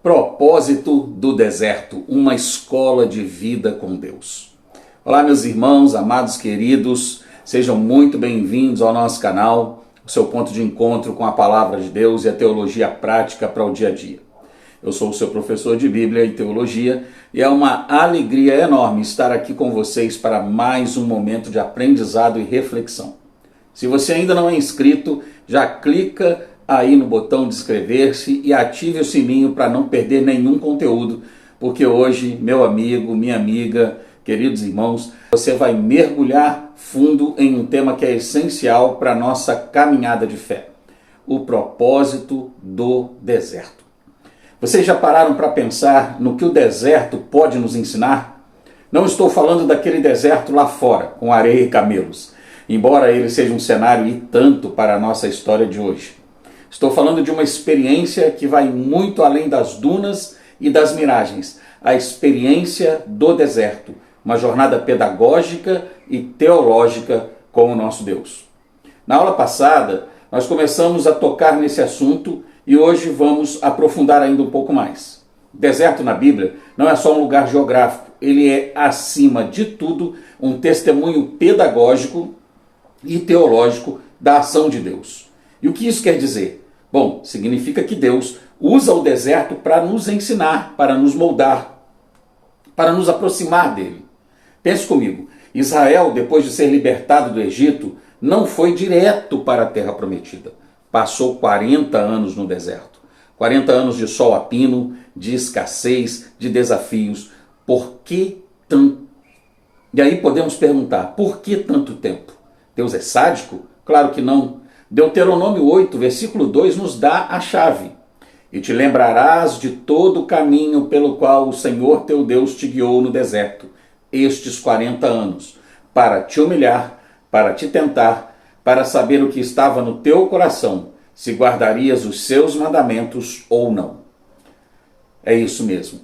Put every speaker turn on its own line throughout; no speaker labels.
Propósito do deserto, uma escola de vida com Deus. Olá, meus irmãos, amados queridos, sejam muito bem-vindos ao nosso canal, o seu ponto de encontro com a palavra de Deus e a teologia prática para o dia a dia. Eu sou o seu professor de Bíblia e Teologia e é uma alegria enorme estar aqui com vocês para mais um momento de aprendizado e reflexão. Se você ainda não é inscrito, já clica aí no botão de inscrever-se e ative o sininho para não perder nenhum conteúdo, porque hoje, meu amigo, minha amiga, queridos irmãos, você vai mergulhar fundo em um tema que é essencial para a nossa caminhada de fé: o propósito do deserto. Vocês já pararam para pensar no que o deserto pode nos ensinar? Não estou falando daquele deserto lá fora, com areia e camelos, embora ele seja um cenário e tanto para a nossa história de hoje. Estou falando de uma experiência que vai muito além das dunas e das miragens, a experiência do deserto, uma jornada pedagógica e teológica com o nosso Deus. Na aula passada, nós começamos a tocar nesse assunto e hoje vamos aprofundar ainda um pouco mais. O deserto na Bíblia não é só um lugar geográfico, ele é, acima de tudo, um testemunho pedagógico e teológico da ação de Deus. E o que isso quer dizer? Bom, significa que Deus usa o deserto para nos ensinar, para nos moldar, para nos aproximar dele. Pense comigo, Israel, depois de ser libertado do Egito, não foi direto para a terra prometida. Passou 40 anos no deserto. 40 anos de sol a pino, de escassez, de desafios. Por que tanto? E aí podemos perguntar, por que tanto tempo? Deus é sádico? Claro que não. Deuteronômio 8, versículo 2 nos dá a chave. E te lembrarás de todo o caminho pelo qual o Senhor teu Deus te guiou no deserto, estes 40 anos, para te humilhar, para te tentar, para saber o que estava no teu coração, se guardarias os seus mandamentos ou não. É isso mesmo.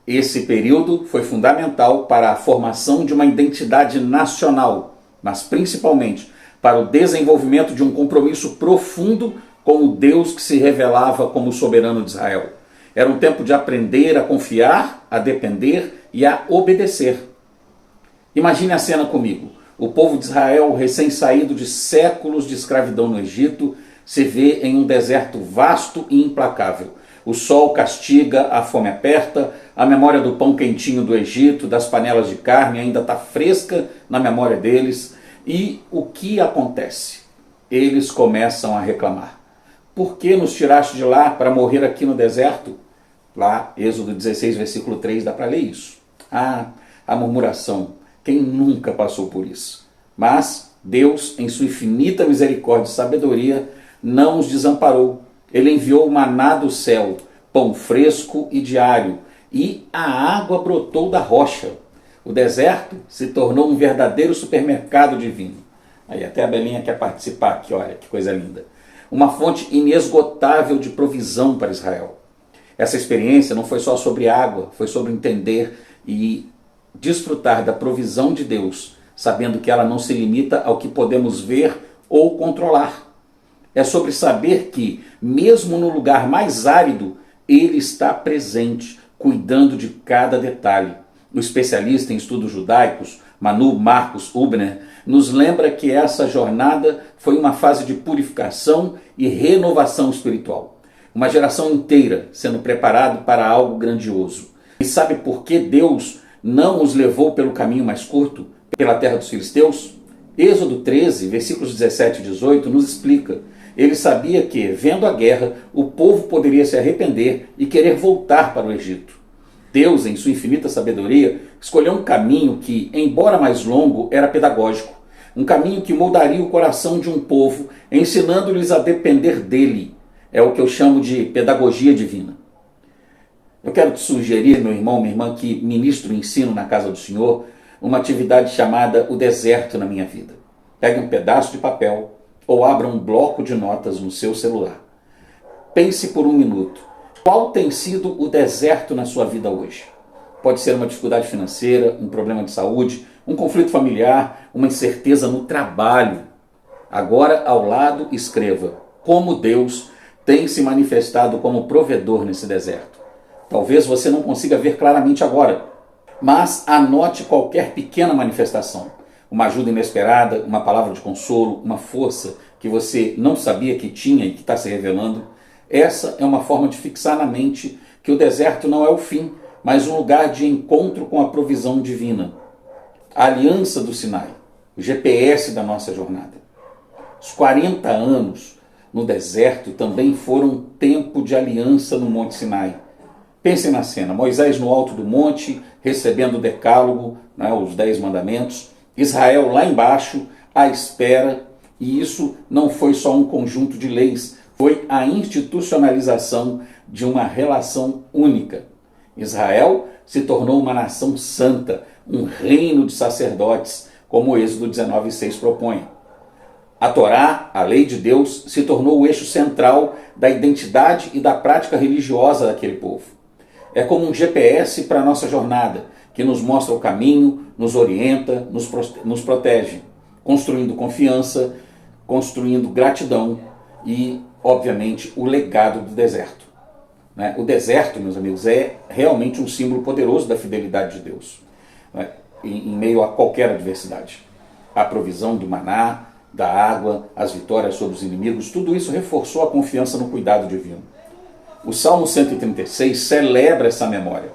Esse período foi fundamental para a formação de uma identidade nacional, mas principalmente para o desenvolvimento de um compromisso profundo com o Deus que se revelava como soberano de Israel. Era um tempo de aprender a confiar, a depender e a obedecer. Imagine a cena comigo. O povo de Israel, recém-saído de séculos de escravidão no Egito, se vê em um deserto vasto e implacável. O sol castiga, a fome aperta, a memória do pão quentinho do Egito, das panelas de carne ainda está fresca na memória deles. E o que acontece? Eles começam a reclamar. Por que nos tiraste de lá para morrer aqui no deserto? Lá, Êxodo 16, versículo 3, dá para ler isso. A murmuração. Quem nunca passou por isso? Mas Deus, em sua infinita misericórdia e sabedoria, não os desamparou. Ele enviou o maná do céu, pão fresco e diário, e a água brotou da rocha. O deserto se tornou um verdadeiro supermercado divino. Aí até a Belinha quer participar aqui, olha que coisa linda. Uma fonte inesgotável de provisão para Israel. Essa experiência não foi só sobre água, foi sobre entender e desfrutar da provisão de Deus, sabendo que ela não se limita ao que podemos ver ou controlar. É sobre saber que, mesmo no lugar mais árido, Ele está presente, cuidando de cada detalhe. O especialista em estudos judaicos, Manu Marcus Hubner, nos lembra que essa jornada foi uma fase de purificação e renovação espiritual. Uma geração inteira sendo preparado para algo grandioso. E sabe por que Deus não os levou pelo caminho mais curto, pela terra dos filisteus? Êxodo 13, versículos 17 e 18 nos explica. Ele sabia que, vendo a guerra, o povo poderia se arrepender e querer voltar para o Egito. Deus, em sua infinita sabedoria, escolheu um caminho que, embora mais longo, era pedagógico. Um caminho que moldaria o coração de um povo, ensinando-lhes a depender dele. É o que eu chamo de pedagogia divina. Eu quero te sugerir, meu irmão, minha irmã, que ministro o ensino na casa do Senhor, uma atividade chamada O Deserto na Minha Vida. Pegue um pedaço de papel ou abra um bloco de notas no seu celular. Pense por um minuto. Qual tem sido o deserto na sua vida hoje? Pode ser uma dificuldade financeira, um problema de saúde, um conflito familiar, uma incerteza no trabalho. Agora, ao lado, escreva como Deus tem se manifestado como provedor nesse deserto. Talvez você não consiga ver claramente agora, mas anote qualquer pequena manifestação. Uma ajuda inesperada, uma palavra de consolo, uma força que você não sabia que tinha e que está se revelando. Essa é uma forma de fixar na mente que o deserto não é o fim, mas um lugar de encontro com a provisão divina. A aliança do Sinai, o GPS da nossa jornada. Os 40 anos no deserto também foram tempo de aliança no Monte Sinai. Pensem na cena, Moisés no alto do monte, recebendo o decálogo, os 10 mandamentos, Israel lá embaixo, à espera, e isso não foi só um conjunto de leis, foi a institucionalização de uma relação única. Israel se tornou uma nação santa, um reino de sacerdotes, como o Êxodo 19:6 propõe. A Torá, a lei de Deus, se tornou o eixo central da identidade e da prática religiosa daquele povo. É como um GPS para a nossa jornada, que nos mostra o caminho, nos orienta, nos protege, construindo confiança, construindo gratidão e, obviamente, o legado do deserto. O deserto, meus amigos, é realmente um símbolo poderoso da fidelidade de Deus, em meio a qualquer adversidade. A provisão do maná, da água, as vitórias sobre os inimigos, tudo isso reforçou a confiança no cuidado divino. O Salmo 136 celebra essa memória.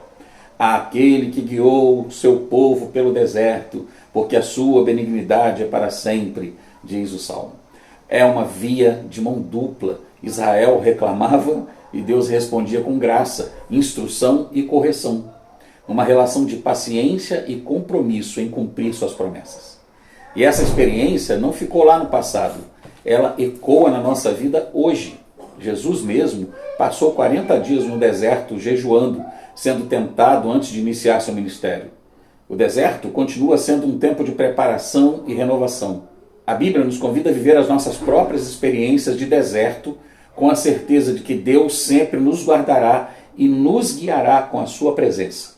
Aquele que guiou o seu povo pelo deserto, porque a sua benignidade é para sempre, diz o Salmo. É uma via de mão dupla. Israel reclamava e Deus respondia com graça, instrução e correção. Uma relação de paciência e compromisso em cumprir suas promessas. E essa experiência não ficou lá no passado, ela ecoa na nossa vida hoje. Jesus mesmo passou 40 dias no deserto jejuando, sendo tentado antes de iniciar seu ministério. O deserto continua sendo um tempo de preparação e renovação. A Bíblia nos convida a viver as nossas próprias experiências de deserto com a certeza de que Deus sempre nos guardará e nos guiará com a sua presença.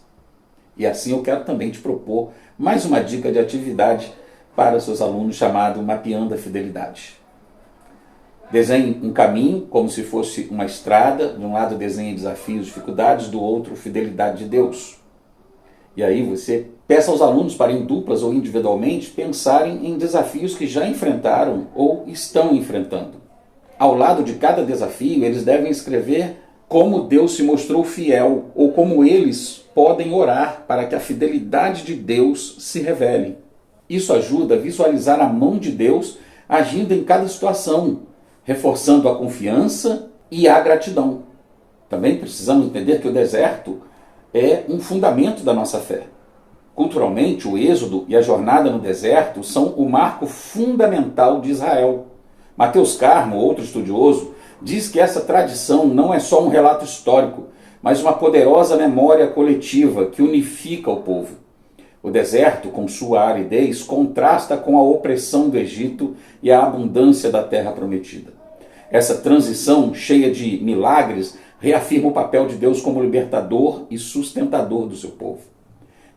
E assim eu quero também te propor mais uma dica de atividade para seus alunos chamado Mapeando a Fidelidade. Desenhe um caminho como se fosse uma estrada. De um lado desenhe desafios, dificuldades, do outro fidelidade de Deus. E aí você peça aos alunos para, em duplas ou individualmente, pensarem em desafios que já enfrentaram ou estão enfrentando. Ao lado de cada desafio, eles devem escrever como Deus se mostrou fiel ou como eles podem orar para que a fidelidade de Deus se revele. Isso ajuda a visualizar a mão de Deus agindo em cada situação, reforçando a confiança e a gratidão. Também precisamos entender que o deserto é um fundamento da nossa fé. Culturalmente, o êxodo e a jornada no deserto são o marco fundamental de Israel. Mateus Carmo, outro estudioso, diz que essa tradição não é só um relato histórico, mas uma poderosa memória coletiva que unifica o povo. O deserto, com sua aridez, contrasta com a opressão do Egito e a abundância da terra prometida. Essa transição, cheia de milagres, reafirma o papel de Deus como libertador e sustentador do seu povo.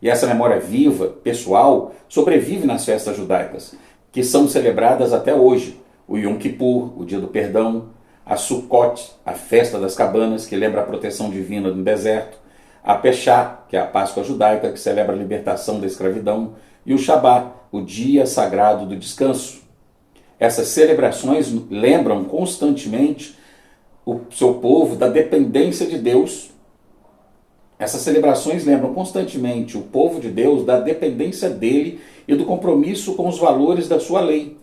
E essa memória viva, pessoal, sobrevive nas festas judaicas, que são celebradas até hoje. O Yom Kippur, o Dia do Perdão, a Sukkot, a Festa das Cabanas, que lembra a proteção divina no deserto, a Peshá, que é a Páscoa judaica, que celebra a libertação da escravidão, e o Shabat, o dia sagrado do descanso. Essas celebrações lembram constantemente o seu povo da dependência de Deus. Essas celebrações lembram constantemente o povo de Deus da dependência dele e do compromisso com os valores da sua lei.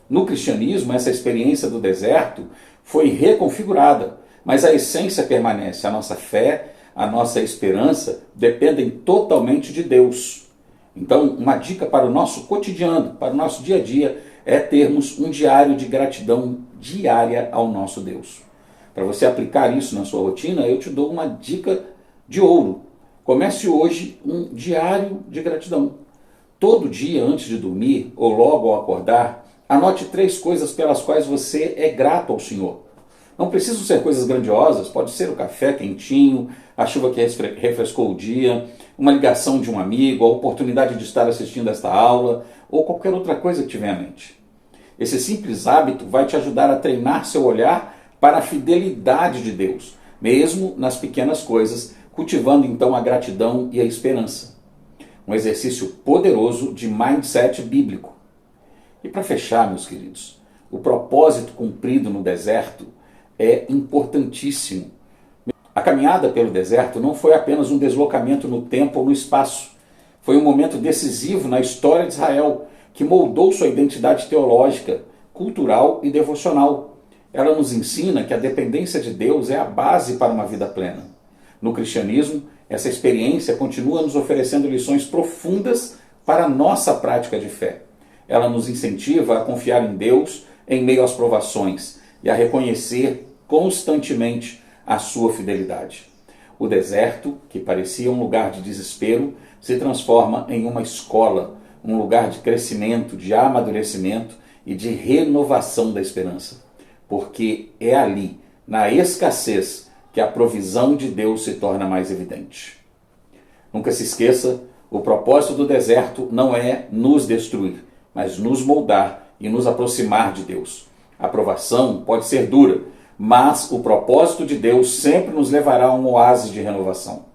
No cristianismo, essa experiência do deserto foi reconfigurada, mas a essência permanece. A nossa fé, a nossa esperança dependem totalmente de Deus. Então, uma dica para o nosso cotidiano, para o nosso dia a dia, é termos um diário de gratidão diária ao nosso Deus. Para você aplicar isso na sua rotina, eu te dou uma dica de ouro. Comece hoje um diário de gratidão. Todo dia, antes de dormir ou logo ao acordar, anote 3 coisas pelas quais você é grato ao Senhor. Não precisam ser coisas grandiosas, pode ser o café quentinho, a chuva que refrescou o dia, uma ligação de um amigo, a oportunidade de estar assistindo esta aula, ou qualquer outra coisa que tiver em mente. Esse simples hábito vai te ajudar a treinar seu olhar para a fidelidade de Deus, mesmo nas pequenas coisas, cultivando então a gratidão e a esperança. Um exercício poderoso de mindset bíblico. E para fechar, meus queridos, o propósito cumprido no deserto é importantíssimo. A caminhada pelo deserto não foi apenas um deslocamento no tempo ou no espaço. Foi um momento decisivo na história de Israel, que moldou sua identidade teológica, cultural e devocional. Ela nos ensina que a dependência de Deus é a base para uma vida plena. No cristianismo, essa experiência continua nos oferecendo lições profundas para a nossa prática de fé. Ela nos incentiva a confiar em Deus em meio às provações e a reconhecer constantemente a sua fidelidade. O deserto, que parecia um lugar de desespero, se transforma em uma escola, um lugar de crescimento, de amadurecimento e de renovação da esperança. Porque é ali, na escassez, que a provisão de Deus se torna mais evidente. Nunca se esqueça, o propósito do deserto não é nos destruir, mas nos moldar e nos aproximar de Deus. A provação pode ser dura, mas o propósito de Deus sempre nos levará a um oásis de renovação.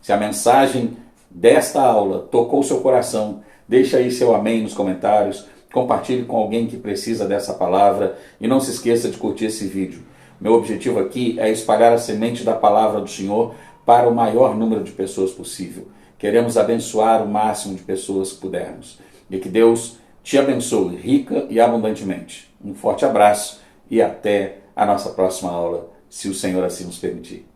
Se a mensagem desta aula tocou seu coração, deixa aí seu amém nos comentários, compartilhe com alguém que precisa dessa palavra e não se esqueça de curtir esse vídeo. Meu objetivo aqui é espalhar a semente da palavra do Senhor para o maior número de pessoas possível. Queremos abençoar o máximo de pessoas que pudermos. E que Deus te abençoe rica e abundantemente. Um forte abraço e até a nossa próxima aula, se o Senhor assim nos permitir.